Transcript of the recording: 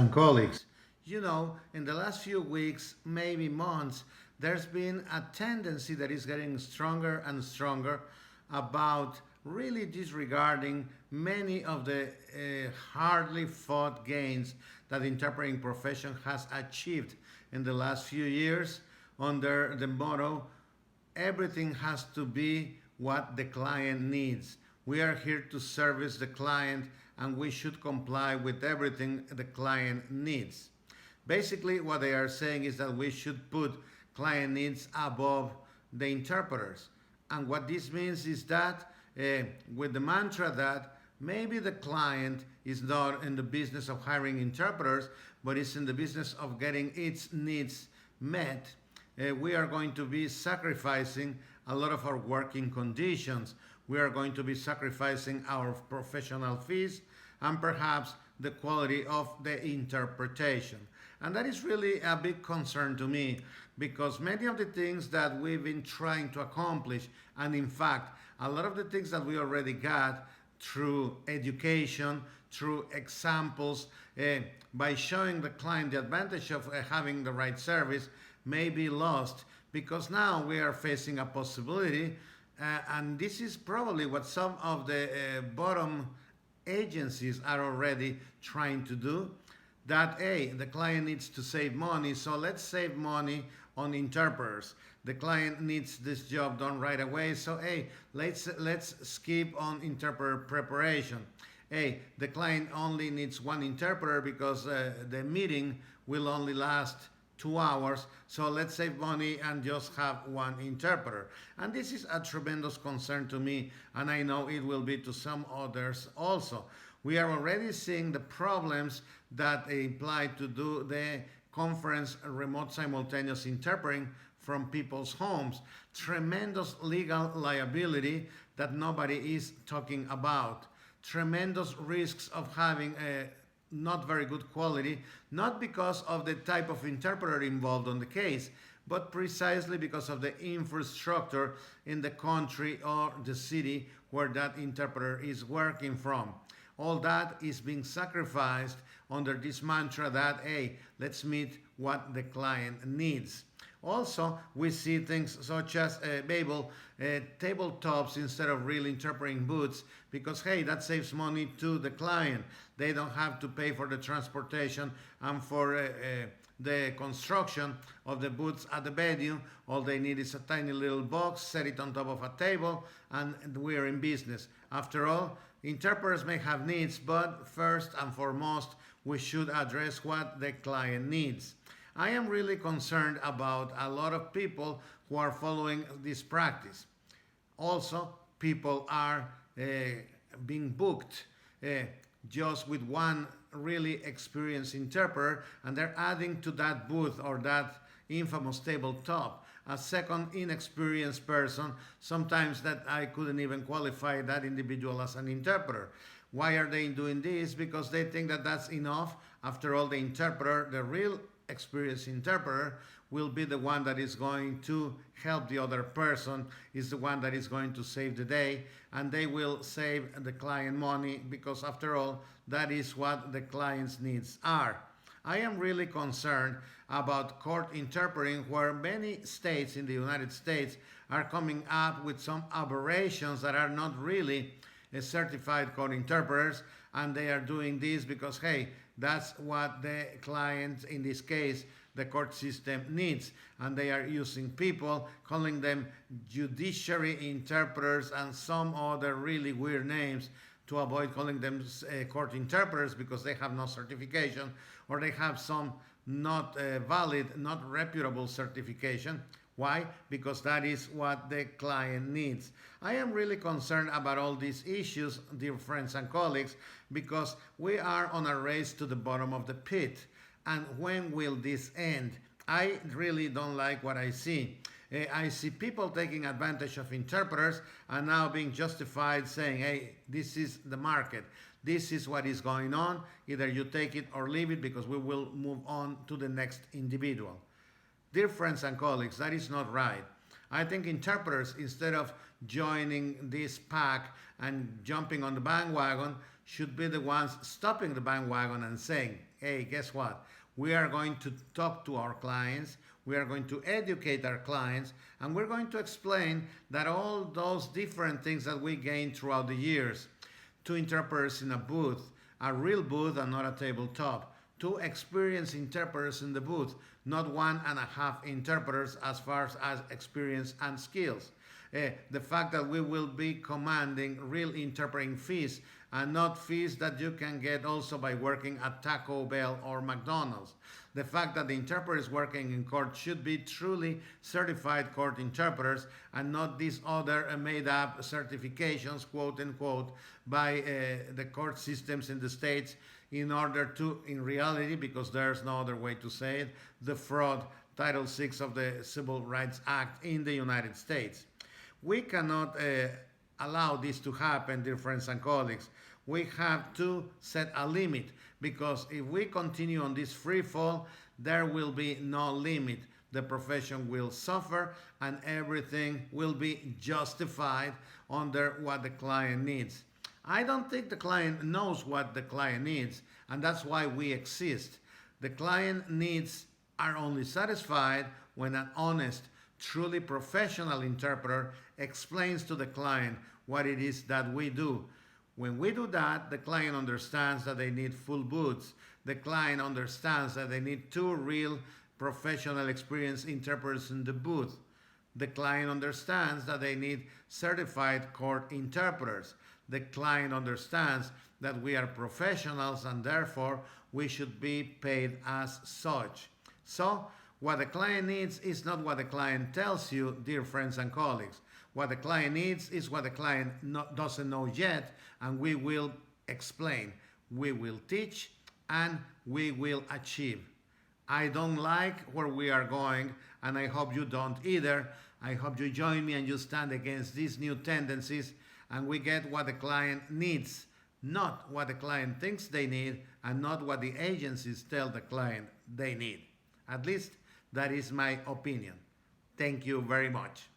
and colleagues. In the last few weeks, maybe months, there's been a tendency that is getting stronger and stronger about really disregarding many of the hardly fought gains that the interpreting profession has achieved in the last few years under the motto everything has to be what the client needs. We are here to service the client and we should comply with everything the client needs. Basically, what they are saying is that we should put client needs above the interpreters. And what this means is that with the mantra that maybe the client is not in the business of hiring interpreters, but is in the business of getting its needs met, we are going to be sacrificing a lot of our working conditions. We are going to be sacrificing our professional fees and perhaps the quality of the interpretation. And that is really a big concern to me because many of the things that we've been trying to accomplish, and in fact, a lot of the things that we already got through education, through examples, by showing the client the advantage of having the right service, may be lost because now we are facing a possibility, and this is probably what some of the bottom agencies are already trying to do, that the client needs to save money, so let's save money on interpreters. The client needs this job done right away, so let's skip on interpreter preparation. The client only needs one interpreter because the meeting will only last 2 hours, so let's save money and just have one interpreter. And this is a tremendous concern to me, and I know it will be to some others also. We are already seeing the problems that apply to do the conference remote simultaneous interpreting from people's homes. Tremendous legal liability that nobody is talking about. Tremendous risks of having a not very good quality, not because of the type of interpreter involved on the case, but precisely because of the infrastructure in the country or the city where that interpreter is working from. All that is being sacrificed under this mantra that, let's meet what the client needs. Also, we see things such as tabletops instead of real interpreting booths because, that saves money to the client. They don't have to pay for the transportation and for the construction of the booths at the venue. All they need is a tiny little box, set it on top of a table, and we're in business. After all, interpreters may have needs, but first and foremost, we should address what the client needs. I am really concerned about a lot of people who are following this practice. Also, people are being booked just with one really experienced interpreter, and they're adding to that booth or that infamous tabletop a second inexperienced person, sometimes that I couldn't even qualify that individual as an interpreter. Why are they doing this? Because they think that that's enough. After all, the interpreter, the real experienced interpreter, will be the one that is going to help the other person, is the one that is going to save the day, and they will save the client money because after all, that is what the client's needs are. I am really concerned about court interpreting where many states in the United States are coming up with some aberrations that are not really certified court interpreters, and they are doing this because that's what the client, in this case the court system, needs, and they are using people, calling them judiciary interpreters and some other really weird names to avoid calling them court interpreters because they have no certification or they have some not valid, not reputable certification. Why? Because that is what the client needs. I am really concerned about all these issues, dear friends and colleagues, because we are on a race to the bottom of the pit. And when will this end? I really don't like what I see. I see people taking advantage of interpreters and now being justified saying, this is the market. This is what is going on. Either you take it or leave it because we will move on to the next individual. Dear friends and colleagues, that is not right. I think interpreters, instead of joining this pack and jumping on the bandwagon, should be the ones stopping the bandwagon and saying, hey, guess what? We are going to talk to our clients, we are going to educate our clients, and we're going to explain that all those different things that we gained throughout the years, 2 interpreters in a booth, a real booth and not a tabletop, 2 experienced interpreters in the booth, not 1.5 interpreters as far as experience and skills. The fact that we will be commanding real interpreting fees and not fees that you can get also by working at Taco Bell or McDonald's. The fact that the interpreters working in court should be truly certified court interpreters and not these other made-up certifications, quote unquote, by the court systems in the States in order to, in reality, because there's no other way to say it, defraud Title VI of the Civil Rights Act in the United States. We cannot allow this to happen, dear friends and colleagues. We have to set a limit, because if we continue on this free fall, there will be no limit. The profession will suffer and everything will be justified under what the client needs. I don't think the client knows what the client needs, and that's why we exist. The client needs are only satisfied when an honest, truly professional interpreter explains to the client what it is that we do. When we do that, the client understands that they need full boots. The client understands that they need 2 real professional experienced interpreters in the booth. The client understands that they need certified court interpreters. The client understands that we are professionals and therefore we should be paid as such. So, what the client needs is not what the client tells you, dear friends and colleagues. What the client needs is what the client doesn't know yet, and we will explain, we will teach, and we will achieve. I don't like where we are going, and I hope you don't either. I hope you join me and you stand against these new tendencies, and we get what the client needs, not what the client thinks they need, and not what the agencies tell the client they need. At least that is my opinion. Thank you very much.